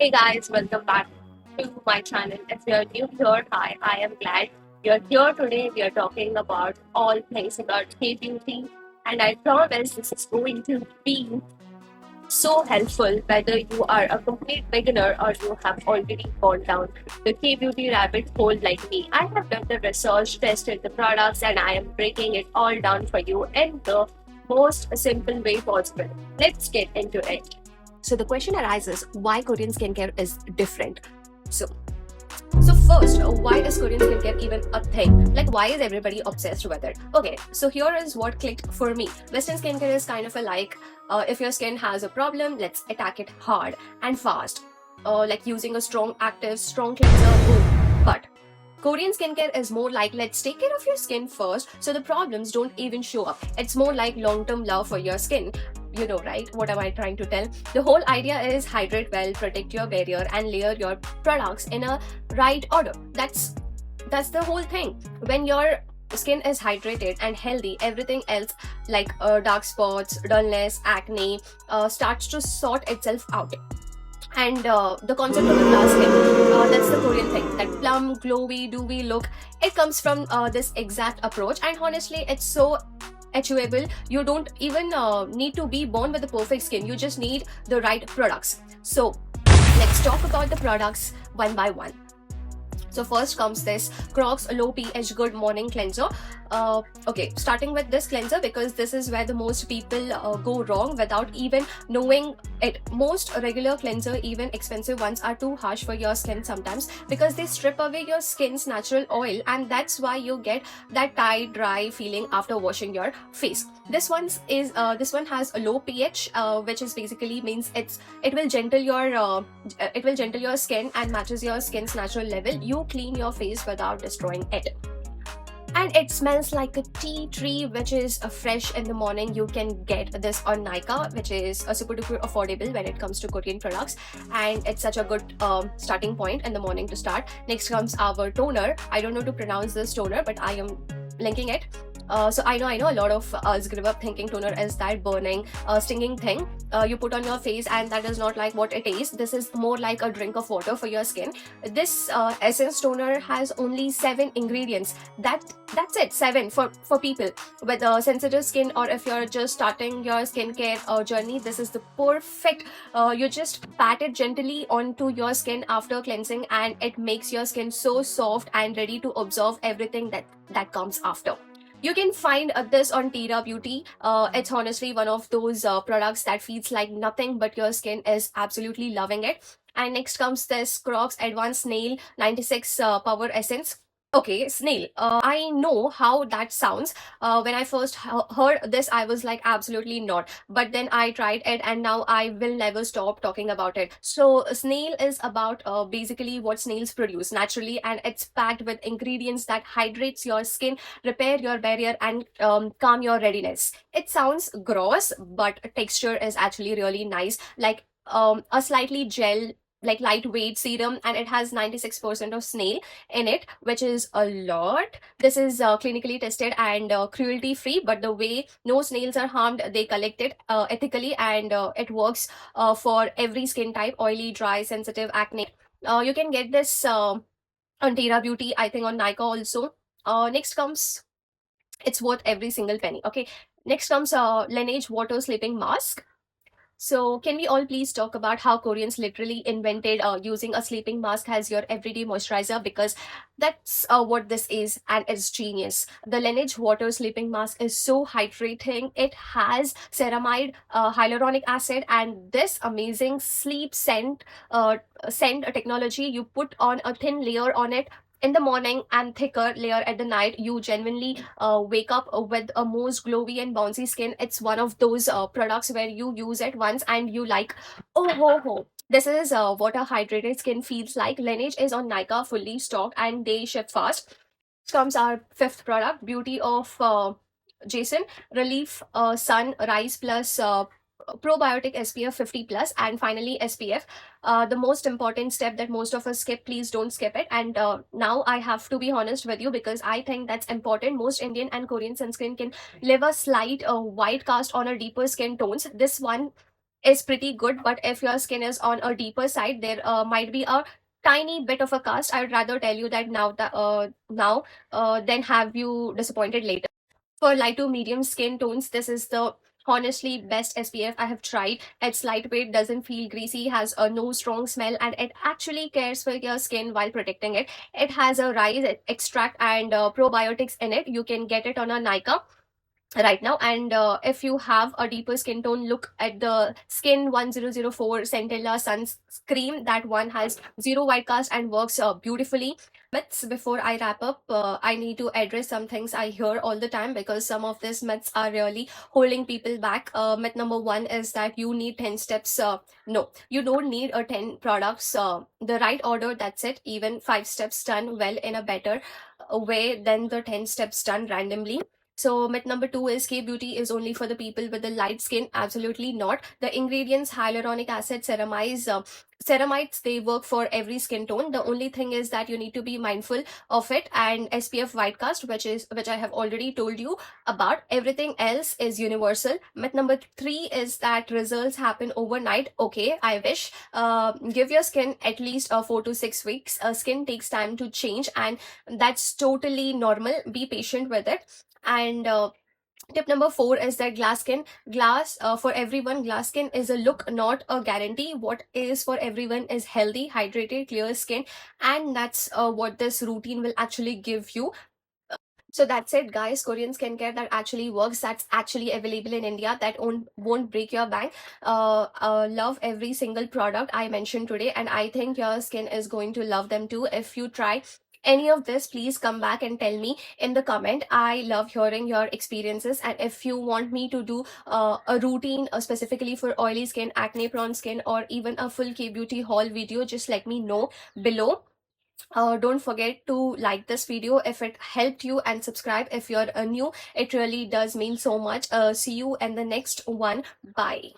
Hey guys, welcome back to my channel. If you're new here, hi, I am glad you're here today. We are talking about all things about K beauty, and I promise this is going to be so helpful whether you are a complete beginner or you have already gone down the K beauty rabbit hole like me. I have done the research, tested the products, and I am breaking it all down for you in the most simple way possible. Let's get into it. So the question arises, why Korean skincare is different? So so first, why is Korean skincare even a thing? Like, why is everybody obsessed with it? Okay, so here is what clicked for me. Western skincare is kind of a if your skin has a problem, let's attack it hard and fast. Like using a strong cleanser, boom. But Korean skincare is more like, let's take care of your skin first so the problems don't even show up. It's more like long term love for your skin. You know, right? What am I trying to tell? The whole idea is hydrate well, protect your barrier, and layer your products in a right order. That's the whole thing. When your skin is hydrated and healthy, everything else like dark spots, dullness, acne starts to sort itself out. And the concept of the glass skin, that's the Korean thing. That plum, glowy, dewy look, it comes from this exact approach. And honestly, it's so achievable. You don't even need to be born with the perfect skin. You just need the right products. So let's talk about the products one by one. So first comes this Crocs Low pH Good Morning Cleanser. Okay, starting with this cleanser because this is where the most people go wrong without even knowing it. Most regular cleanser, even expensive ones, are too harsh for your skin sometimes because they strip away your skin's natural oil, and that's why you get that tight, dry feeling after washing your face. This one has a low pH, which is basically means it will gentle your skin and matches your skin's natural level. You clean your face without destroying it. And it smells like a tea tree, which is fresh in the morning. You can get this on Nykaa, which is super duper affordable when it comes to Korean products, and it's such a good starting point in the morning to start. Next comes our toner. I don't know to pronounce this toner, but I am linking it. So I know a lot of us grew up thinking toner is that burning, stinging thing you put on your face, and that is not like what it is. This is more like a drink of water for your skin. This essence toner has only 7 ingredients. That's it, 7 for people with sensitive skin, or if you're just starting your skincare journey. This is the perfect. You just pat it gently onto your skin after cleansing, and it makes your skin so soft and ready to absorb everything that comes after. You can find this on Tira Beauty. It's honestly one of those products that feels like nothing, but your skin is absolutely loving it. And next comes this Crocs Advanced Nail 96 Power Essence. Okay, snail. I know how that sounds. When I first heard this, I was like, absolutely not. But then I tried it, and now I will never stop talking about it. So, snail is about basically what snails produce naturally, and it's packed with ingredients that hydrates your skin, repair your barrier, and calm your readiness. It sounds gross, but texture is actually really nice. Like a slightly gel, like lightweight serum, and it has 96% of snail in it, which is a lot. This is clinically tested and cruelty free, but the way no snails are harmed, they collect it ethically, and it works for every skin type: oily, dry, sensitive, acne. You can get this on Tera Beauty, I think on Nykaa also. Next comes, it's worth every single penny. Okay, next comes Laneige Water Sleeping Mask. So, can we all please talk about how Koreans literally invented using a sleeping mask as your everyday moisturizer? Because that's what this is, and it's genius. The Laneige Water Sleeping Mask is so hydrating. It has ceramide, hyaluronic acid, and this amazing sleep scent technology. You put on a thin layer on it in the morning and thicker layer at the night. You genuinely wake up with a most glowy and bouncy skin. It's one of those products where you use it once and you like, oh ho ho, this is what a hydrated skin feels like. Laneige is on Nykaa, fully stocked, and they ship fast. Comes our fifth product, Beauty of Jason Relief Sun Rise Plus probiotic SPF 50 plus, and finally SPF. The most important step that most of us skip, please don't skip it. And now I have to be honest with you because I think that's important. Most Indian and Korean sunscreen can leave a slight white cast on a deeper skin tones. This one is pretty good, but if your skin is on a deeper side, there might be a tiny bit of a cast. I would rather tell you that now than have you disappointed later. For light to medium skin tones, this is the honestly best SPF I have tried. It's lightweight, doesn't feel greasy, has a no strong smell, and it actually cares for your skin while protecting it. It has a rice extract and probiotics in it. You can get it on a Nika right now. And if you have a deeper skin tone, look at the Skin 1004 Centella sunscreen. That one has zero white cast and works beautifully. Myths before I wrap up, I need to address some things I hear all the time, because some of these myths are really holding people back. Myth number one is that you need 10 steps. No, you don't need a 10 products. The right order, that's it. Even 5 steps done well in a better way than the 10 steps done randomly. So myth number two is K beauty is only for the people with the light skin. Absolutely not. The ingredients hyaluronic acid, ceramides, they work for every skin tone. The only thing is that you need to be mindful of it, and SPF white cast, which I have already told you about. Everything else is universal. Myth number three is that results happen overnight. Okay, I wish. Give your skin at least 4 to 6 weeks. Skin takes time to change, and that's totally normal. Be patient with it. And tip number four is that glass for everyone, glass skin is a look, not a guarantee. What is for everyone is healthy, hydrated, clear skin, and that's what this routine will actually give you. So that's it, guys. Korean skincare that actually works, that's actually available in India, that won't break your bank. Love every single product I mentioned today, and I think your skin is going to love them too. If you try any of this, please come back and tell me in the comment. I love hearing your experiences. And if you want me to do a routine specifically for oily skin, acne prone skin, or even a full K beauty haul video, just let me know below. Don't forget to like this video if it helped you, and subscribe if you're new. It really does mean so much. See you in the next one. Bye.